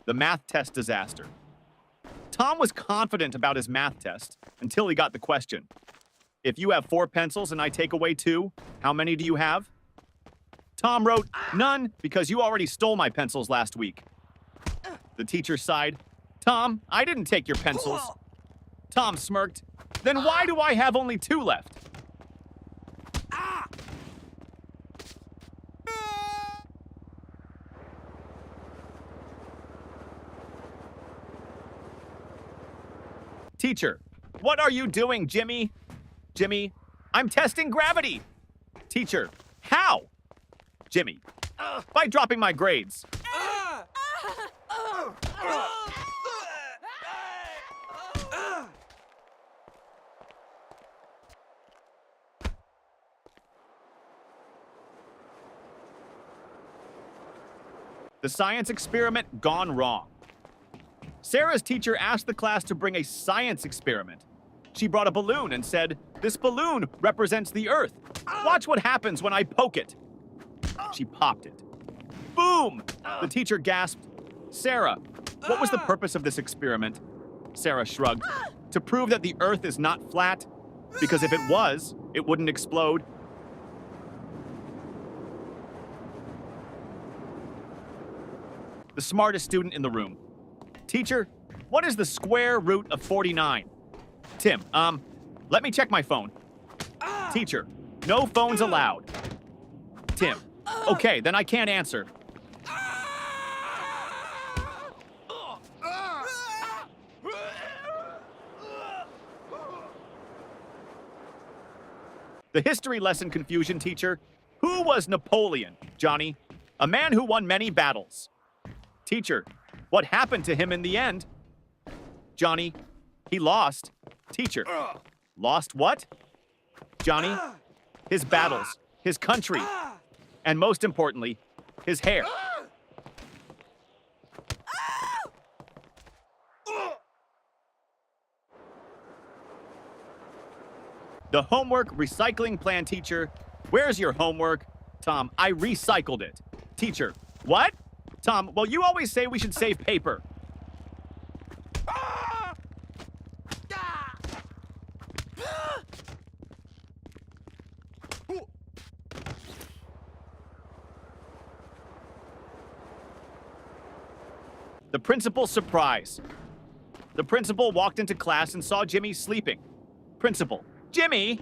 The math test disaster. Tom was confident about his math test until he got the question. If you have 4 pencils and I take away 2, how many do you have? Tom wrote, none, because you already stole my pencils last week. The teacher sighed. Tom, I didn't take your pencils. Tom smirked. Then why do I have only 2 left? Teacher, what are you doing, Jimmy? Jimmy, I'm testing gravity. Teacher, how? Jimmy, by dropping my grades. The science experiment gone wrong. Sarah's teacher asked the class to bring a science experiment. She brought a balloon and said, "This balloon represents the Earth. Watch what happens when I poke it." She popped it. Boom! The teacher gasped, "Sarah, what was the purpose of this experiment?" Sarah shrugged. "To prove that the Earth is not flat, because if it was, it wouldn't explode." The smartest student in the room. Teacher, what is the square root of 49? Tim, let me check my phone. Teacher, no phones allowed. Tim, okay, then I can't answer. The history lesson confusion teacher. Who was Napoleon, Johnny? A man who won many battles. Teacher, what happened to him in the end? Johnny, he lost. Teacher, lost what? Johnny, his battles, his country, and most importantly, his hair. The homework recycling plan teacher. Where's your homework? Tom, I recycled it. Teacher, what? Tom, well, you always say we should save paper. The principal's surprise. The principal walked into class and saw Jimmy sleeping. Principal, Jimmy!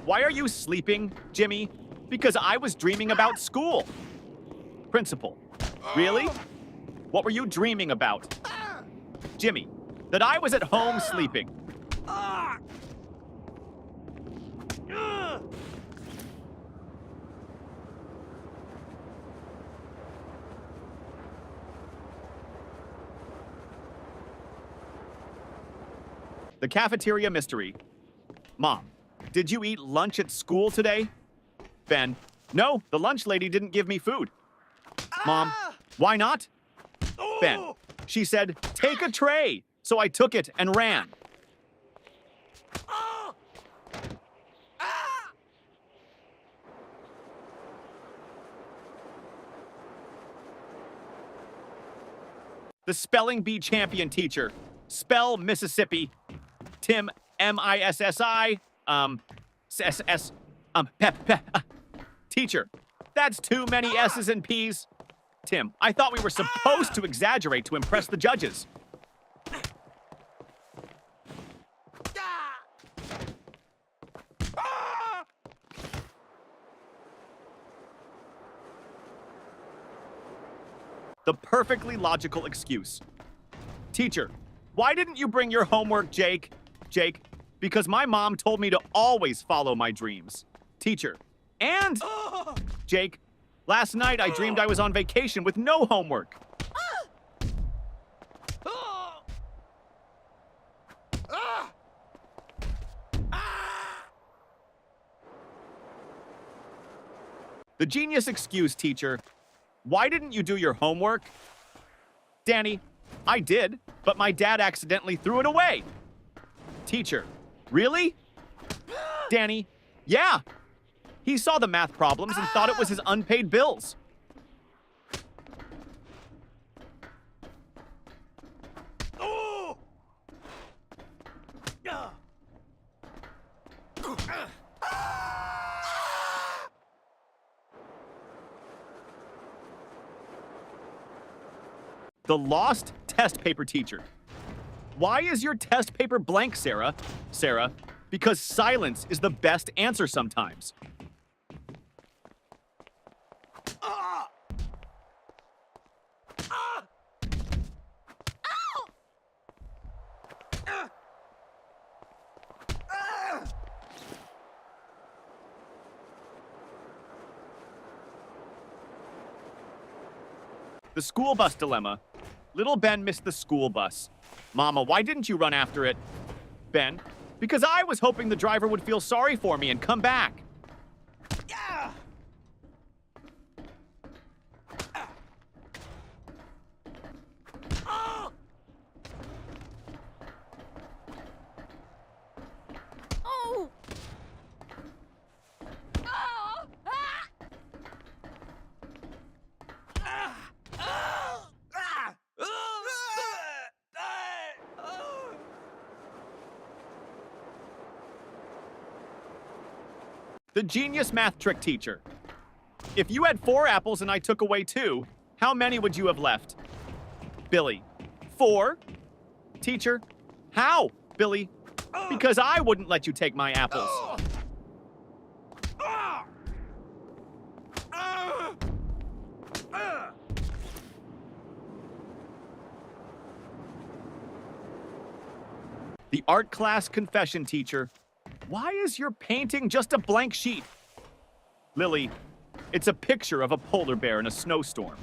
Why are you sleeping, Jimmy? Because I was dreaming about school. Principal, really? What were you dreaming about? Jimmy, that I was at home sleeping. The cafeteria mystery. Mom, did you eat lunch at school today? Ben, no, the lunch lady didn't give me food. Mom, why not? Ben, she said, take a tray. So I took it and ran. The spelling bee champion teacher. Spell Mississippi. Tim, M-I-S-S-I, S-S, Teacher, that's too many S's and P's. Tim, I thought we were supposed to exaggerate to impress the judges. The perfectly logical excuse. Teacher, why didn't you bring your homework, Jake? Jake, because my mom told me to always follow my dreams. Teacher, and Jake, last night I dreamed I was on vacation with no homework. The genius excuse, teacher. Why didn't you do your homework? Danny, I did, but my dad accidentally threw it away. Teacher, really? Danny, yeah. He saw the math problems and thought it was his unpaid bills. The lost test paper teacher. Why is your test paper blank, Sarah? Sarah, because silence is the best answer sometimes. The school bus dilemma. Little Ben missed the school bus. Mama, why didn't you run after it? Ben, because I was hoping the driver would feel sorry for me and come back. Yeah. Oh. Oh. The genius math trick teacher. If you had 4 apples and I took away 2, how many would you have left? Billy, 4? Teacher, how? Billy, because I wouldn't let you take my apples. The art class confession teacher. Why is your painting just a blank sheet? Lily, it's a picture of a polar bear in a snowstorm.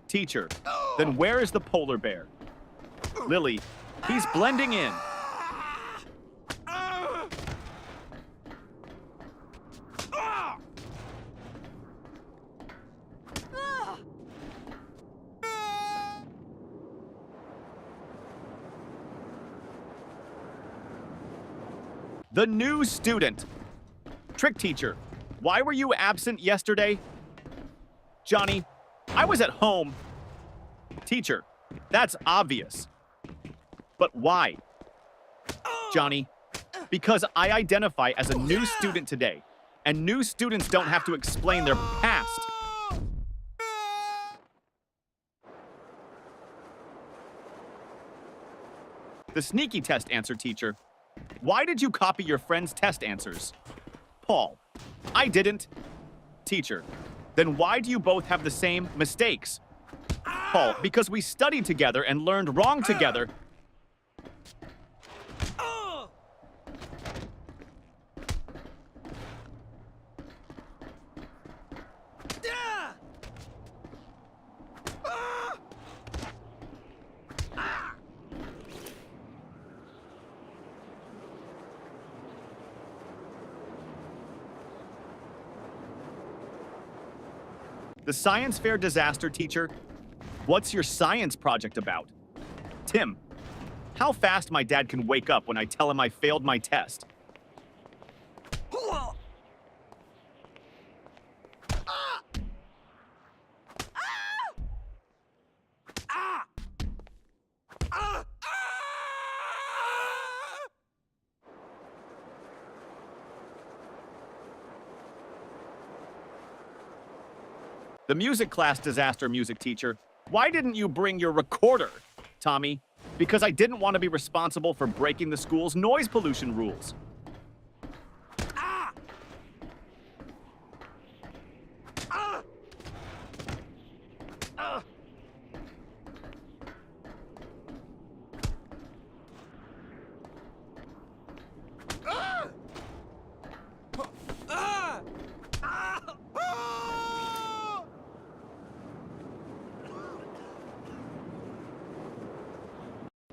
Teacher, then where is the polar bear? Lily, he's blending in. The new student. Trick teacher, why were you absent yesterday? Johnny, I was at home. Teacher, that's obvious. But why? Johnny, because I identify as a new student today, and new students don't have to explain their past. The sneaky test answer teacher. Why did you copy your friend's test answers? Paul, I didn't. Teacher, then why do you both have the same mistakes? Paul, because we studied together and learned wrong together. The science fair disaster teacher. What's your science project about? Tim, how fast my dad can wake up when I tell him I failed my test. The music class disaster music teacher. Why didn't you bring your recorder? Tommy, because I didn't want to be responsible for breaking the school's noise pollution rules.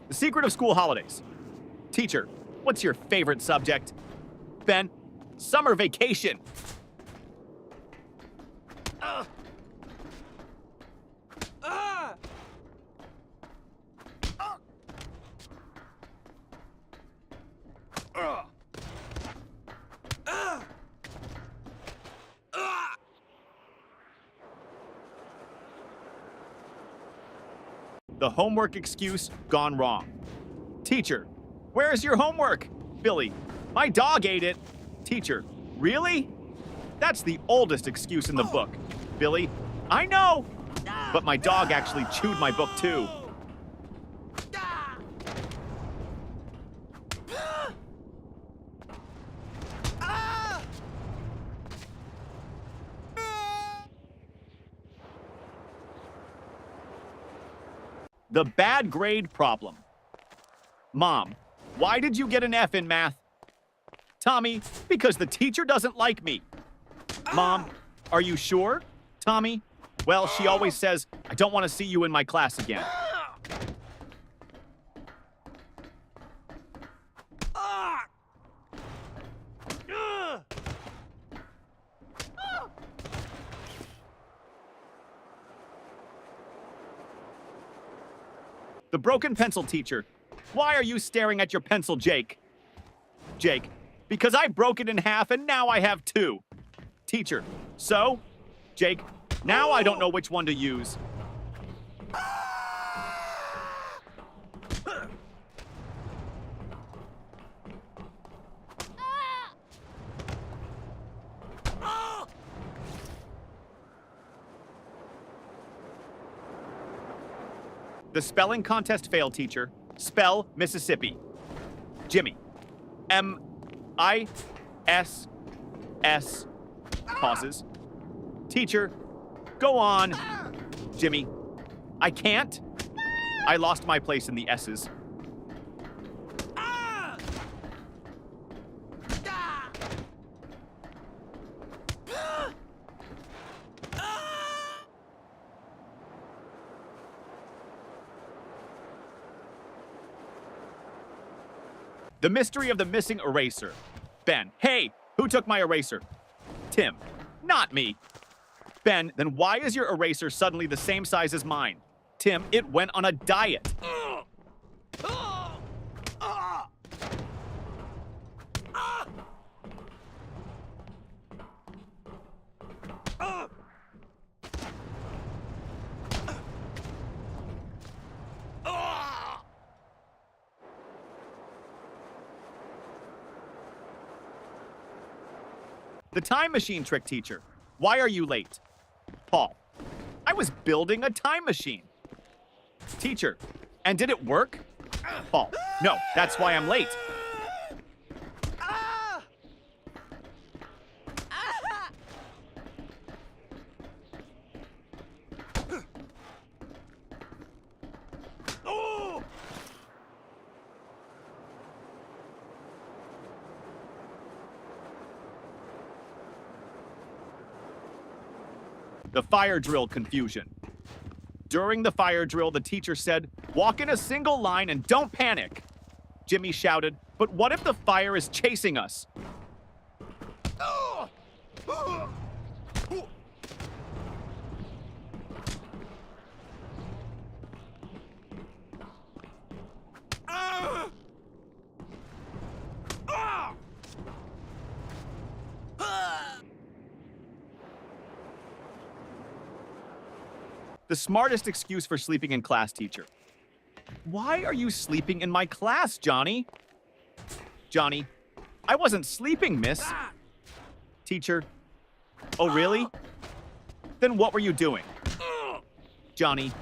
The secret of school holidays. Teacher, what's your favorite subject? Ben, summer vacation. The homework excuse gone wrong. Teacher, where's your homework? Billy, my dog ate it. Teacher, really? That's the oldest excuse in the book. Billy, I know. But my dog actually chewed my book too. The bad grade problem. Mom, why did you get an F in math? Tommy, because the teacher doesn't like me. Mom, are you sure? Tommy, well, she always says, I don't want to see you in my class again. The broken pencil teacher. Why are you staring at your pencil, Jake? Jake, because I broke it in half and now I have two. Teacher, so? Jake, now I don't know which one to use. The spelling contest failed, teacher. Spell Mississippi. Jimmy. M-I-S-S. Pauses. Teacher, go on. Jimmy. I can't. I lost my place in the S's. The mystery of the missing eraser. Ben, hey, who took my eraser? Tim, not me. Ben, then why is your eraser suddenly the same size as mine? Tim, it went on a diet. The time machine trick teacher. Why are you late? Paul. I was building a time machine. Teacher. And did it work? Paul. No, that's why I'm late. The fire drill confusion. During the fire drill, the teacher said, walk in a single line and don't panic. Jimmy shouted, but what if the fire is chasing us? The smartest excuse for sleeping in class, teacher. Why are you sleeping in my class, Johnny? Johnny, I wasn't sleeping, miss. Teacher, oh really? Then what were you doing? Johnny,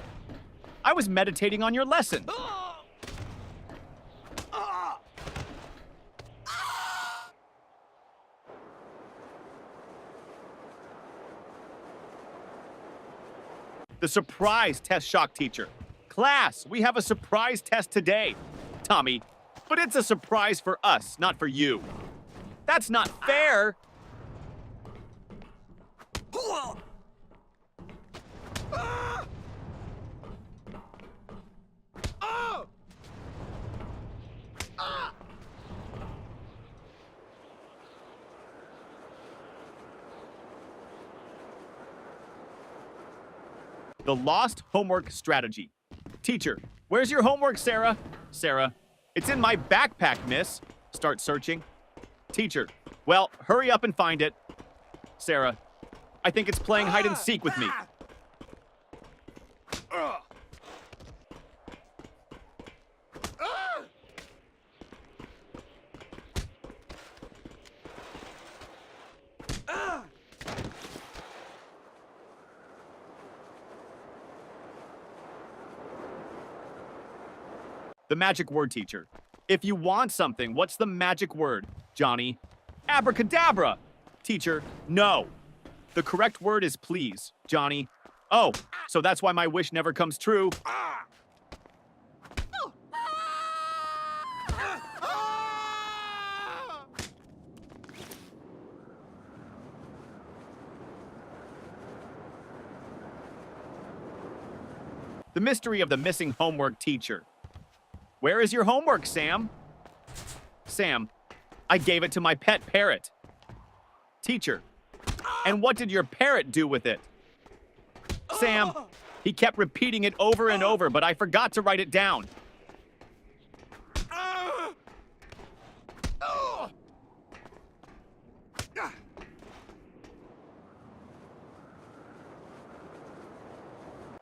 I was meditating on your lesson. The surprise test shock teacher. Class, we have a surprise test today. Tommy, but it's a surprise for us, not for you. That's not fair. The lost homework strategy. Teacher, where's your homework, Sarah? Sarah, it's in my backpack, miss. Start searching. Teacher, well, hurry up and find it. Sarah, I think it's playing hide and seek with me. The magic word, teacher. If you want something, what's the magic word, Johnny? Abracadabra! Teacher, no. The correct word is please, Johnny. Oh, so that's why my wish never comes true. The mystery of the missing homework teacher. Where is your homework, Sam? Sam, I gave it to my pet parrot. Teacher, and what did your parrot do with it? Sam, he kept repeating it over and over, but I forgot to write it down.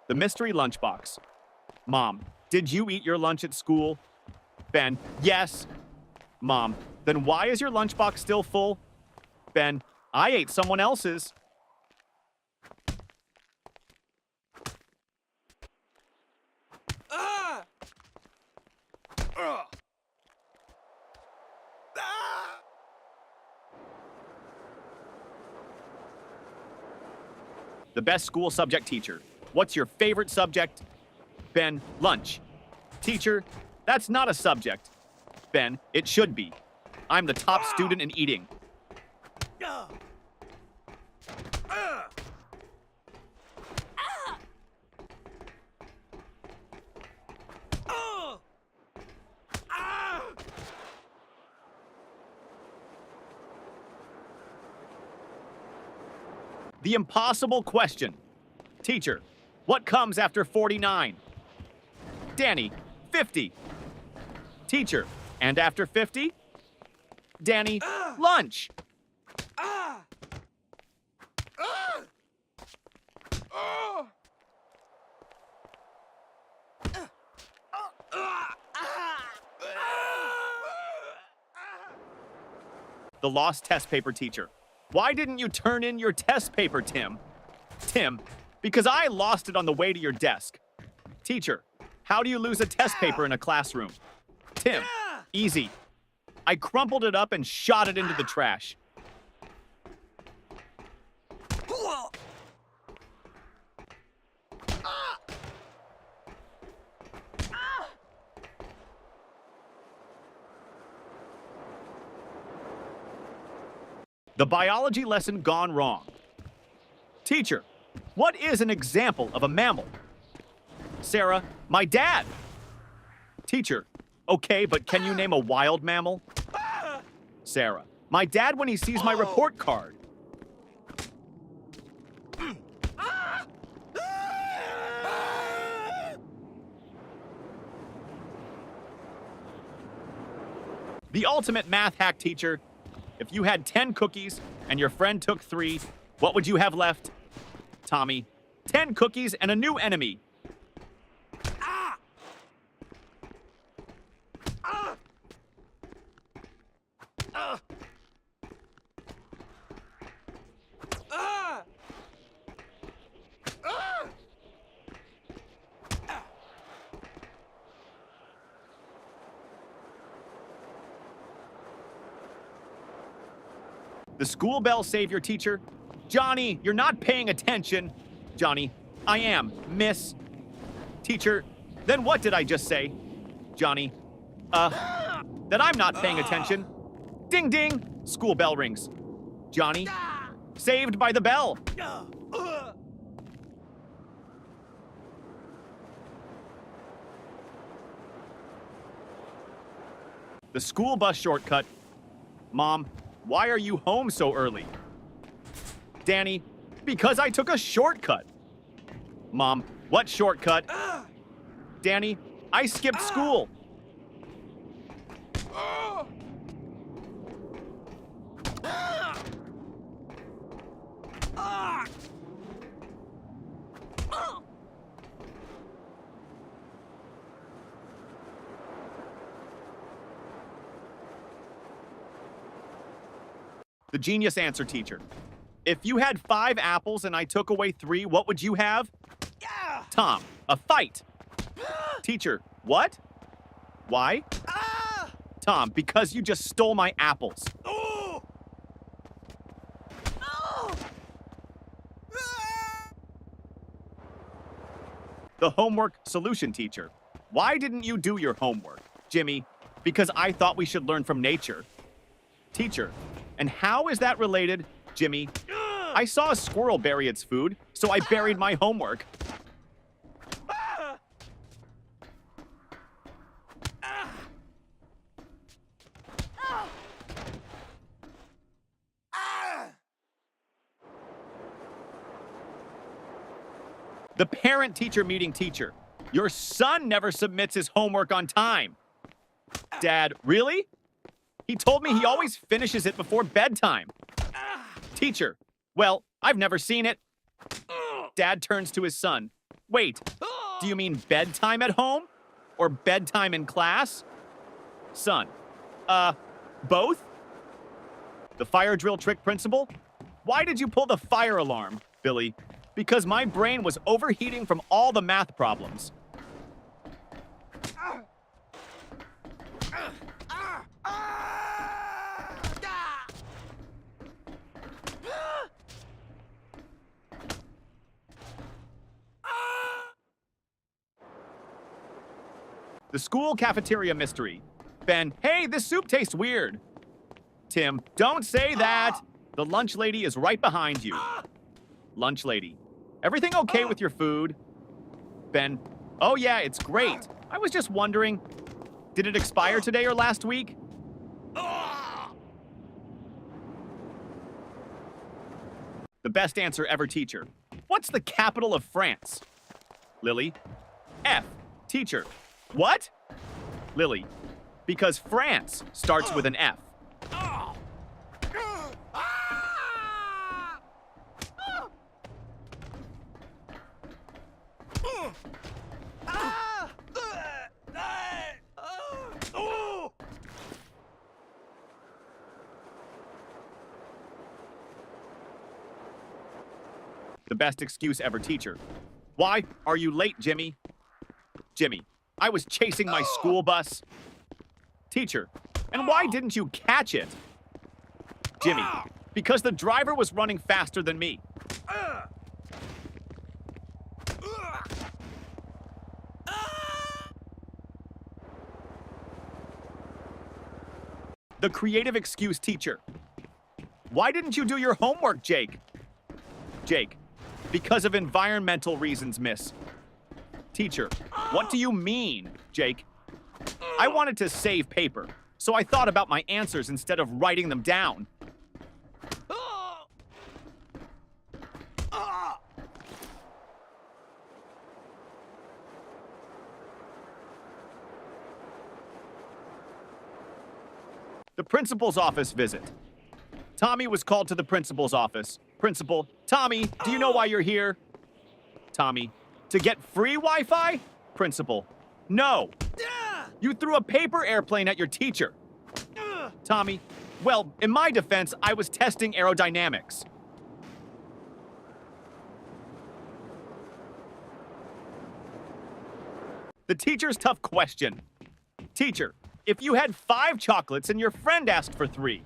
The mystery lunchbox. Mom, did you eat your lunch at school? Ben, yes. Mom, then why is your lunchbox still full? Ben, I ate someone else's. The best school subject teacher. What's your favorite subject? Ben, lunch. Teacher, that's not a subject. Ben, it should be. I'm the top student in eating. The impossible question. Teacher, what comes after 49? Danny, 50. Teacher, and after 50? Danny, lunch. The lost test paper teacher. Why didn't you turn in your test paper, Tim? Tim, because I lost it on the way to your desk. Teacher, how do you lose a test paper in a classroom? Tim, easy. I crumpled it up and shot it into the trash. The biology lesson gone wrong. Teacher, what is an example of a mammal? Sarah, my dad. Teacher, okay, but can you name a wild mammal? Sarah, my dad when he sees my report card. The ultimate math hack teacher. If you had 10 cookies and your friend took 3, what would you have left? Tommy, 10 cookies and a new enemy. The school bell savior teacher. Johnny, you're not paying attention. Johnny, I am, miss. Teacher, then what did I just say? Johnny, that I'm not paying attention. Ding ding, school bell rings. Johnny, saved by the bell. The school bus shortcut. Mom, why are you home so early? Danny, because I took a shortcut. Mom, what shortcut? Danny, I skipped school. The genius answer teacher. If you had 5 apples and I took away 3, what would you have? Tom, a fight. Teacher, what? Why? Tom, because you just stole my apples. The homework solution teacher. Why didn't you do your homework? Jimmy, because I thought we should learn from nature. Teacher, and how is that related? Jimmy, I saw a squirrel bury its food, so I buried my homework. The parent-teacher meeting teacher. Your son never submits his homework on time. Dad, really? He told me he always finishes it before bedtime. Teacher, well, I've never seen it. Dad turns to his son. Wait, do you mean bedtime at home? Or bedtime in class? Son, both? The fire drill trick principal? Why did you pull the fire alarm, Billy? Because my brain was overheating from all the math problems. The school cafeteria mystery. Ben, hey, this soup tastes weird. Tim, don't say that. The lunch lady is right behind you. Lunch lady, everything okay with your food? Ben, oh yeah, it's great. I was just wondering, did it expire today or last week? The best answer ever teacher. What's the capital of France? Lily, F. Teacher, what? Lily, because France starts with an F. The best excuse ever teacher. Why are you late, Jimmy? Jimmy, I was chasing my school bus. Teacher, and why didn't you catch it? Jimmy, because the driver was running faster than me. The creative excuse teacher. Why didn't you do your homework, Jake? Jake, because of environmental reasons, miss. Teacher, what do you mean, Jake? I wanted to save paper, so I thought about my answers instead of writing them down. The principal's office visit. Tommy was called to the principal's office. Principal, Tommy, do you know why you're here? Tommy, to get free Wi-Fi? Principal, no. You threw a paper airplane at your teacher. Tommy, well, in my defense, I was testing aerodynamics. The teacher's tough question. Teacher, if you had 5 chocolates and your friend asked for 3,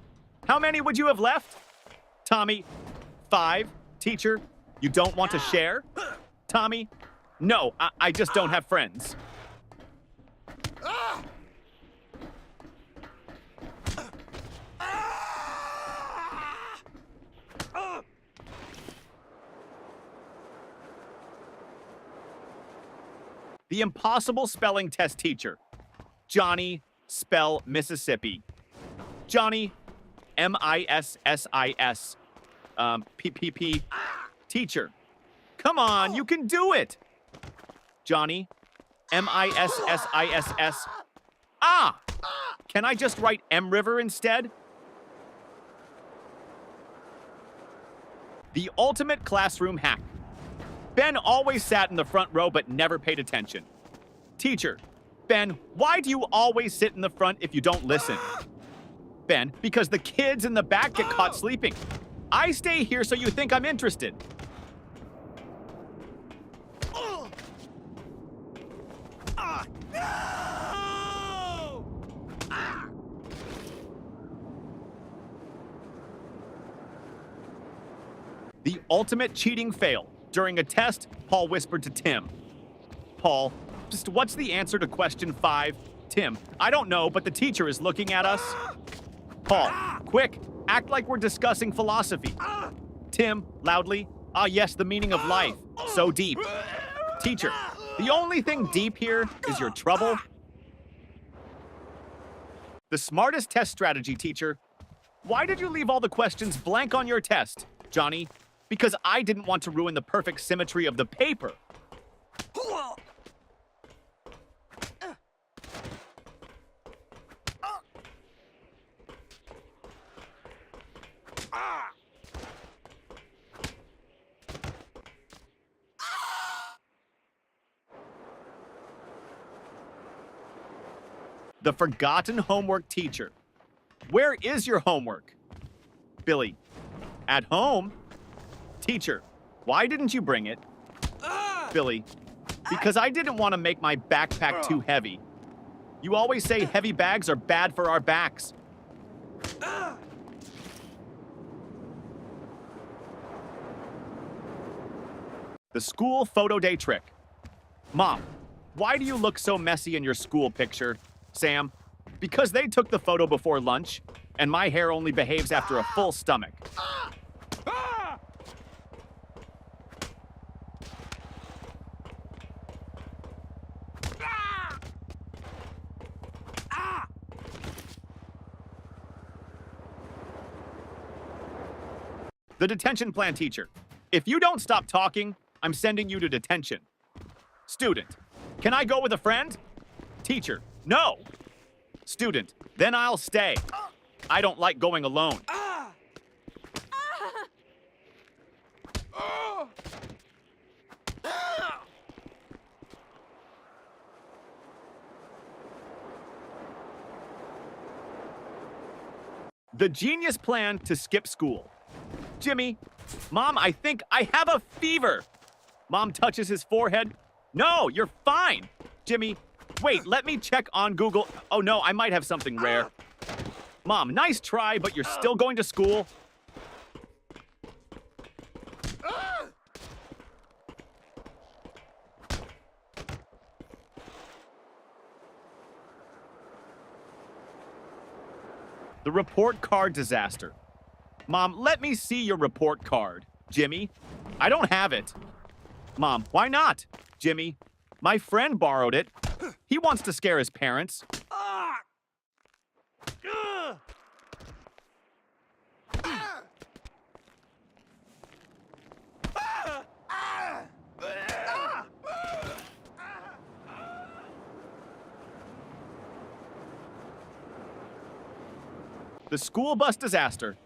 how many would you have left? Tommy, 5. Teacher, you don't want to share? Tommy, no, I just don't have friends. The impossible spelling test teacher. Johnny, spell Mississippi. Johnny, M-I-S-S-I-S. P-P-P. Teacher, come on, you can do it. Johnny, M-I-S-S-I-S-S. Ah! Can I just write M River instead? The ultimate classroom hack. Ben always sat in the front row but never paid attention. Teacher, Ben, why do you always sit in the front if you don't listen? Ben, because the kids in the back get caught sleeping. I stay here so you think I'm interested. The ultimate cheating fail. During a test, Paul whispered to Tim. Paul, just what's the answer to question 5? Tim, I don't know, but the teacher is looking at us. Paul, quick, act like we're discussing philosophy. Tim, loudly, ah yes, the meaning of life. So deep. Teacher, the only thing deep here is your trouble. The smartest test strategy, teacher. Why did you leave all the questions blank on your test, Johnny? Because I didn't want to ruin the perfect symmetry of the paper. The forgotten homework teacher. Where is your homework? Billy, at home? Teacher, why didn't you bring it? Billy, because I didn't want to make my backpack too heavy. You always say heavy bags are bad for our backs. The school photo day trick. Mom, why do you look so messy in your school picture? Sam, because they took the photo before lunch, and my hair only behaves after a full stomach. The detention plan teacher. If you don't stop talking, I'm sending you to detention. Student, can I go with a friend? Teacher, no. Student, then I'll stay. I don't like going alone. The genius plan to skip school. Jimmy, Mom, I think I have a fever. Mom touches his forehead. No, you're fine. Jimmy, wait, let me check on Google. Oh no, I might have something rare. Mom, nice try, but you're still going to school. The report card disaster. Mom, let me see your report card. Jimmy, I don't have it. Mom, why not? Jimmy, my friend borrowed it. He wants to scare his parents. The school bus disaster.